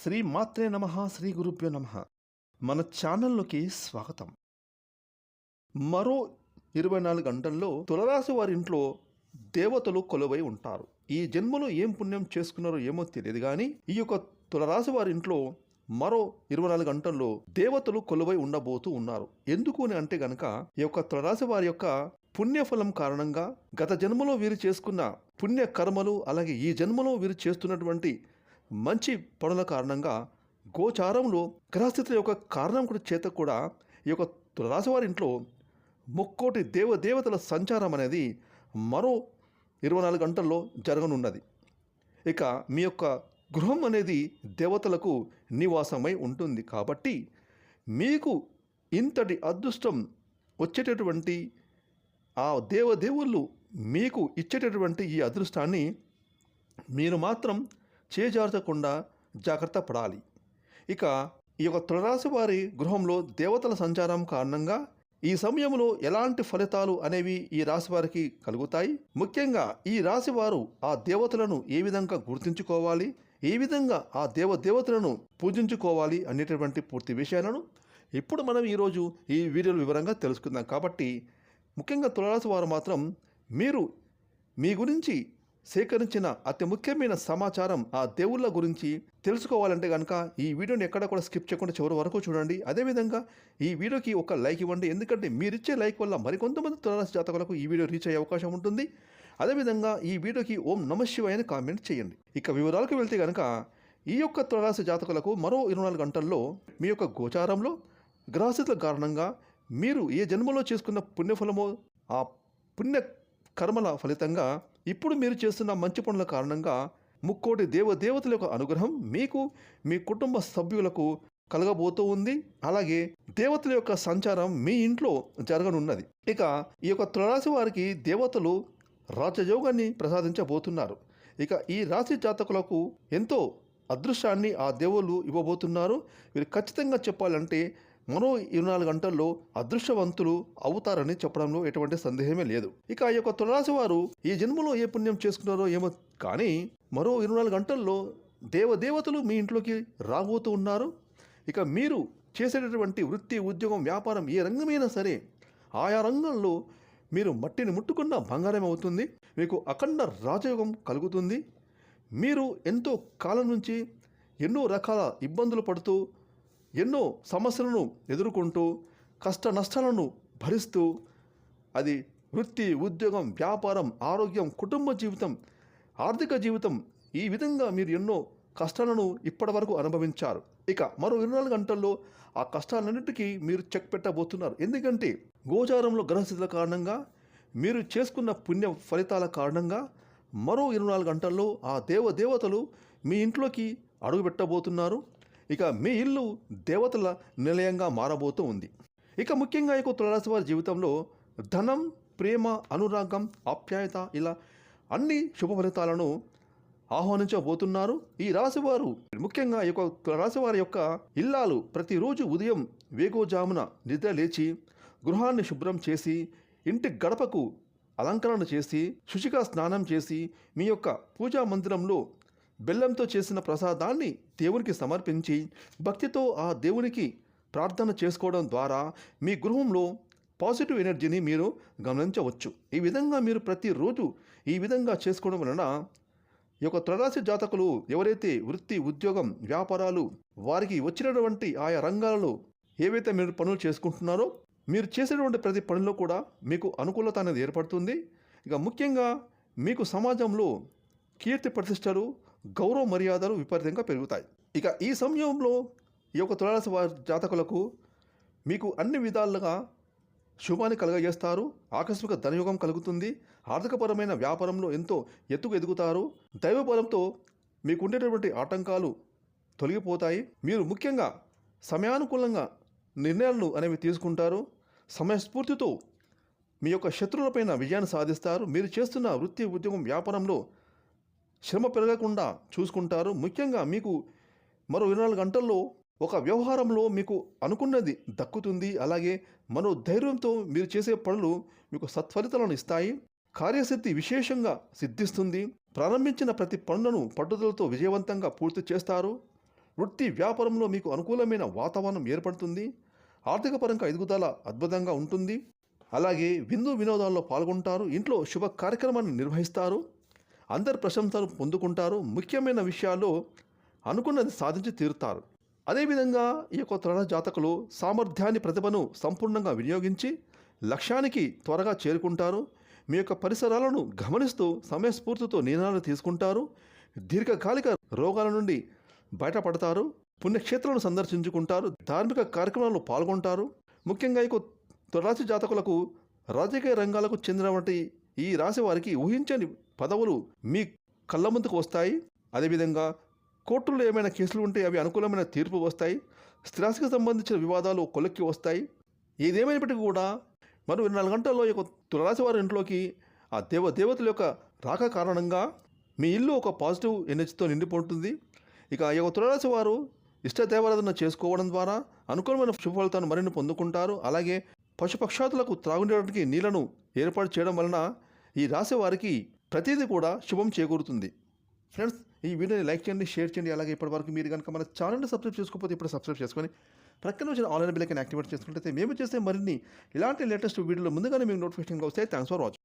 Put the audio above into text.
శ్రీ మాత్రే నమః శ్రీ గురుభ్యో నమః. మన ఛానల్లోకి స్వాగతం. మరో 24 గంటల్లో తులరాశి వారి ఇంట్లో దేవతలు కొలువై ఉంటారు. ఈ జన్మలో ఏం పుణ్యం చేసుకున్నారో ఏమో తెలియదు కానీ ఈ యొక్క తులరాశి వారి ఇంట్లో మరో 24 గంటల్లో దేవతలు కొలువై ఉండబోతూ ఉన్నారు. ఎందుకు అని అంటే గనక ఈ యొక్క తులరాశి వారి యొక్క పుణ్యఫలం కారణంగా గత జన్మలో వీరు చేసుకున్న పుణ్య కర్మలు, అలాగే ఈ జన్మలో వీరు చేస్తున్నటువంటి మంచి పనుల కారణంగా గోచారంలో గ్రహస్థితుల యొక్క కారణం కూడా చేత కూడా ఈ యొక్క తులరాశి వారి ఇంట్లో ముక్కోటి దేవతల సంచారం అనేది మరో 24 గంటల్లో జరగనున్నది. ఇక మీ యొక్క గృహం అనేది దేవతలకు నివాసమై ఉంటుంది. కాబట్టి మీకు ఇంతటి అదృష్టం వచ్చేటటువంటి ఆ దేవదేవుళ్ళు మీకు ఇచ్చేటటువంటి ఈ అదృష్టాన్ని మీరు మాత్రం చేజార్చకుండా జాగ్రత్త పడాలి. ఇక ఈ యొక్క తులరాశి వారి గృహంలో దేవతల సంచారం కారణంగా ఈ సమయంలో ఎలాంటి ఫలితాలు అనేవి ఈ రాశి వారికి కలుగుతాయి. ముఖ్యంగా ఈ రాశి వారు ఆ దేవతలను ఏ విధంగా గుర్తించుకోవాలి, ఏ విధంగా ఆ దేవతలను పూజించుకోవాలి అనేటటువంటి పూర్తి విషయాలను ఇప్పుడు మనం ఈరోజు ఈ వీడియోలో వివరంగా తెలుసుకుందాం. కాబట్టి ముఖ్యంగా తులరాశి వారు మాత్రం మీరు మీ గురించి సేకరించిన అతి ముఖ్యమైన సమాచారం ఆ దేవుళ్ళ గురించి తెలుసుకోవాలంటే కనుక ఈ వీడియోని ఎక్కడ కూడా స్కిప్ చేయకుండా చివరి వరకు చూడండి. అదేవిధంగా ఈ వీడియోకి ఒక లైక్ ఇవ్వండి. ఎందుకంటే మీరిచ్చే లైక్ వల్ల మరికొంతమంది తులరాశి జాతకులకు ఈ వీడియో రీచ్ అయ్యే అవకాశం ఉంటుంది. అదేవిధంగా ఈ వీడియోకి ఓం నమః శివాయ అని కామెంట్ చేయండి. ఇక వివరాలకు వెళ్తే కనుక ఈ యొక్క తులరాశి జాతకులకు మరో 24 గంటల్లో మీ యొక్క గోచారంలో గ్రహస్థితుల కారణంగా మీరు ఏ జన్మలో చేసుకున్న పుణ్యఫలమో ఆ పుణ్య కర్మల ఫలితంగా ఇప్పుడు మీరు చేస్తున్న మంచి పనుల కారణంగా ముక్కోటి దేవతల యొక్క అనుగ్రహం మీకు, మీ కుటుంబ సభ్యులకు కలగబోతూ ఉంది. అలాగే దేవతల యొక్క సంచారం మీ ఇంట్లో జరగనున్నది. ఇక ఈ యొక్క తులరాశి వారికి దేవతలు రాజయోగాన్ని ప్రసాదించబోతున్నారు. ఇక ఈ రాశి జాతకులకు ఎంతో అదృష్టాన్ని ఆ దేవుళ్ళు ఇవ్వబోతున్నారు. వీరు ఖచ్చితంగా చెప్పాలంటే మరో 24 గంటల్లో అదృష్టవంతులు అవుతారని చెప్పడంలో ఎటువంటి సందేహమే లేదు. ఇక ఈ యొక్క తులరాశి వారు ఈ జన్మలో ఏ పుణ్యం చేసుకున్నారో ఏమో కానీ మరో 24 గంటల్లో దేవతలు మీ ఇంట్లోకి రాబోతూ ఉన్నారు. ఇక మీరు చేసేటటువంటి వృత్తి, ఉద్యోగం, వ్యాపారం ఏ రంగమైనా సరే ఆయా రంగంలో మీరు మట్టిని ముట్టుకున్న బంగారం అవుతుంది. మీకు అఖండ రాజయోగం కలుగుతుంది. మీరు ఎంతో కాలం నుంచి ఎన్నో రకాల ఇబ్బందులు పడుతూ ఎన్నో సమస్యలను ఎదుర్కొంటూ కష్ట నష్టాలను భరిస్తూ అది వృత్తి, ఉద్యోగం, వ్యాపారం, ఆరోగ్యం, కుటుంబ జీవితం, ఆర్థిక జీవితం ఈ విధంగా మీరు ఎన్నో కష్టాలను ఇప్పటి వరకు అనుభవించారు. ఇక మరో 24 గంటల్లో ఆ కష్టాలన్నిటికీ మీరు చెక్ పెట్టబోతున్నారు. ఎందుకంటే గోచారంలో గ్రహస్థితుల కారణంగా మీరు చేసుకున్న పుణ్య ఫలితాల కారణంగా మరో 24 గంటల్లో ఆ దేవతలు మీ ఇంట్లోకి అడుగుపెట్టబోతున్నారు. ఇక మీ ఇల్లు దేవతల నిలయంగా మారబోతూ ఉంది. ఇక ముఖ్యంగా ఈ తులరాశి వారి జీవితంలో ధనం, ప్రేమ, అనురాగం, ఆప్యాయత ఇలా అన్ని శుభ ఫలితాలను ఆహ్వానించబోతున్నారు. ఈ రాశివారు ముఖ్యంగా ఈ యొక్క తులరాశి వారి యొక్క ఇల్లాలు ప్రతిరోజు ఉదయం వేకోజామున నిద్ర లేచి గృహాన్ని శుభ్రం చేసి ఇంటి గడపకు అలంకరణ చేసి శుచిగా స్నానం చేసి మీ యొక్క పూజా మందిరంలో బెల్లంతో చేసిన ప్రసాదాన్ని దేవునికి సమర్పించి భక్తితో ఆ దేవునికి ప్రార్థన చేసుకోవడం ద్వారా మీ గృహంలో పాజిటివ్ ఎనర్జీని మీరు గమనించవచ్చు. ఈ విధంగా మీరు ప్రతిరోజు ఈ విధంగా చేసుకోవడం వలన ఈ యొక్క తులరాశి జాతకులు ఎవరైతే వృత్తి, ఉద్యోగం, వ్యాపారాలు వారికి వచ్చినటువంటి ఆయా రంగాలలో ఏవైతే మీరు పనులు చేసుకుంటున్నారో మీరు చేసేటువంటి ప్రతి పనిలో కూడా మీకు అనుకూలత అనేది ఏర్పడుతుంది. ఇక ముఖ్యంగా మీకు సమాజంలో కీర్తి ప్రతిష్టలు, గౌరవ మర్యాదలు విపరీతంగా పెరుగుతాయి. ఇక ఈ సమయంలో ఈ యొక్క తులరాశి వారి జాతకులకు మీకు అన్ని విధాలుగా శుభాన్ని కలుగజేస్తారు. ఆకస్మిక ధనయోగం కలుగుతుంది. ఆర్థికపరమైన వ్యాపారంలో ఎంతో ఎత్తుకు ఎదుగుతారు. దైవబలంతో మీకు ఉండేటటువంటి ఆటంకాలు తొలగిపోతాయి. మీరు ముఖ్యంగా సమయానుకూలంగా నిర్ణయాలను అనేవి తీసుకుంటారు. సమయస్ఫూర్తితో మీ యొక్క శత్రువులపైన విజయాన్ని సాధిస్తారు. మీరు చేస్తున్న వృత్తి, ఉద్యోగం, వ్యాపారంలో శ్రమ పెరగకుండా చూసుకుంటారు. ముఖ్యంగా మీకు మరో 24 గంటల్లో ఒక వ్యవహారంలో మీకు అనుకున్నది దక్కుతుంది. అలాగే మరో ధైర్యంతో మీరు చేసే పనులు మీకు సత్ఫలితాలను ఇస్తాయి. కార్యసిద్ధి విశేషంగా సిద్ధిస్తుంది. ప్రారంభించిన ప్రతి పనులను పట్టుదలతో విజయవంతంగా పూర్తి చేస్తారు. వృత్తి వ్యాపారంలో మీకు అనుకూలమైన వాతావరణం ఏర్పడుతుంది. ఆర్థిక పరంగా ఎదుగుదల అద్భుతంగా ఉంటుంది. అలాగే విందు వినోదాల్లో పాల్గొంటారు. ఇంట్లో శుభ కార్యక్రమాన్ని నిర్వహిస్తారు. అందరి ప్రశంసలు పొందుకుంటారు. ముఖ్యమైన విషయాల్లో అనుకున్నది సాధించి తీరుతారు. అదేవిధంగా ఈ యొక్క తుల జాతకులు సామర్థ్యాన్ని, ప్రతిభను సంపూర్ణంగా వినియోగించి లక్ష్యానికి త్వరగా చేరుకుంటారు. మీ యొక్క పరిసరాలను గమనిస్తూ సమయస్ఫూర్తితో నిర్ణయాలు తీసుకుంటారు. దీర్ఘకాలిక రోగాల నుండి బయటపడతారు. పుణ్యక్షేత్రాలను సందర్శించుకుంటారు. ధార్మిక కార్యక్రమాల్లో పాల్గొంటారు. ముఖ్యంగా ఈ తులరాశి జాతకులకు రాజకీయ రంగాలకు చెందినటువంటి ఈ రాశి వారికి ఊహించని పదవులు మీ కళ్ళ ముందుకు వస్తాయి. అదేవిధంగా కోర్టుల్లో ఏమైనా కేసులు ఉంటే అవి అనుకూలమైన తీర్పు వస్తాయి. స్థిరాస్తికి సంబంధించిన వివాదాలు కొలిక్కి వస్తాయి. ఏదేమైనప్పటికీ కూడా మరో 24 గంటల్లో ఈ తులరాశి వారి ఇంట్లోకి ఆ దేవతల యొక్క రాక కారణంగా మీ ఇల్లు ఒక పాజిటివ్ ఎనర్జీతో నిండిపోతుంది. ఇక ఈ తులరాశి వారు ఇష్ట దేవారాధన చేసుకోవడం ద్వారా అనుకూలమైన శుభ ఫలితాన్ని మరిన్ని పొందుకుంటారు. అలాగే పశుపక్షాదులకు త్రాగునీటికి నీళ్లను ఏర్పాటు చేయడం వలన ఈ రాశి వారికి ప్రతిదీ కూడా శుభం చేకూరుతుంది. ఫ్రెండ్స్, ఈ వీడియోని లైక్ చేయండి, షేర్ చేయండి. అలాగే ఇప్పటివరకు మీరు కనుక మన ఛానల్ని సబ్స్క్రైబ్ చేసుకోకపోతే ఇప్పుడు సబ్స్క్రైబ్ చేసుకొని ప్రక్కన వచ్చిన ఆన్లైన్ బిల్ ఐకాన్ యాక్టివేట్ చేసుకుంటే మేము చేసే మరిన్ని ఇలాంటి లేటెస్ట్ వీడియోలు ముందుగానే మీకు నోటిఫికేషన్గా వస్తాయి. Thanks for watching.